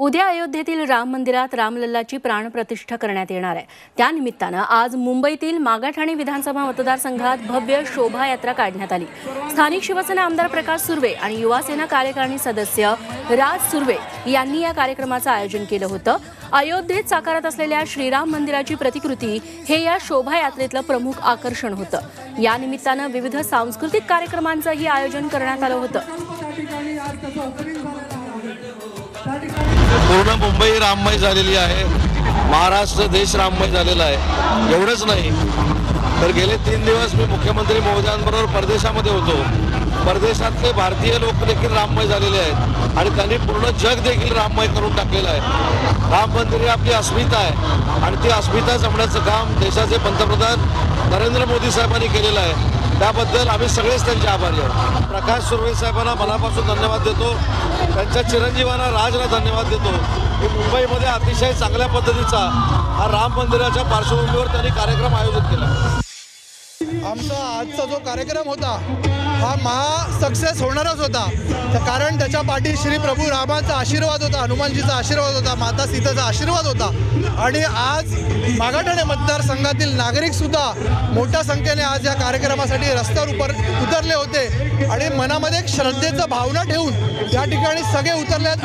उद्या अयोध्येतील राम मंदिरात रामलल्लाची प्राणप्रतिष्ठा करण्यात येणार आहे। त्या निमित्तानं आज मुंबईतील मागाठाणे विधानसभा मतदारसंघात भव्य शोभायात्रा काढण्यात आली। स्थानिक शिवसेना आमदार प्रकाश सुर्वे आणि युवा सेना कार्यकारिणी सदस्य राज सुर्वे यांनी या कार्यक्रमाचं आयोजन केलं होतं। अयोध्येत साकारत असलेल्या श्रीराम मंदिराची प्रतिकृती हे या शोभायात्रेतलं प्रमुख आकर्षण होतं। या निमित्तानं विविध सांस्कृतिक कार्यक्रमांचंही आयोजन करण्यात आलं होतं। पूर्ण मुंबई राममय झालेली आहे। महाराष्ट्र देश राममय झालेला आहे। एवढंच नाही तर गेले 3 दिवस मी मुख्यमंत्री महोदयांबरोबर परदेशामध्ये होतो। परदेशातले भारतीय लोक देखील राममय झालेले आहेत आणि त्यांनी पूर्ण जग देखील राममय करून टाकलेलं आहे। राम मंदिर ही आपली अस्मिता आहे आणि ती अस्मिता जपण्याचं काम देशाचे पंतप्रधान नरेंद्र मोदी साहेबांनी केलेलं आहे। त्याबद्दल आम्ही सगळेच त्यांचे आभारी आहोत। प्रकाश सुर्वे साहेबांना मनापासून धन्यवाद देतो। त्यांच्या चिरंजीवांना राजला धन्यवाद देतो की मुंबईमध्ये अतिशय चांगल्या पद्धतीचा हा राम मंदिराच्या पार्श्वभूमीवर त्यांनी कार्यक्रम आयोजित केला। आमचा आजचा जो कार्यक्रम होता हा सक्सेस होणारच होता, कारण त्याच्या पाठी श्री प्रभू रामाचा आशीर्वाद होता, हनुमानजीचा आशीर्वाद होता, माता सीतेचा आशीर्वाद होता। आणि आज मागाठाणे मतदारसंघातील नागरिक सुद्धा मोठ्या संख्येने आज या कार्यक्रमासाठी रस्त्यावर उतरले होते आणि मनामध्ये एक श्रद्धेचा भावना ठेवून या ठिकाणी सगळे उतरले आहेत।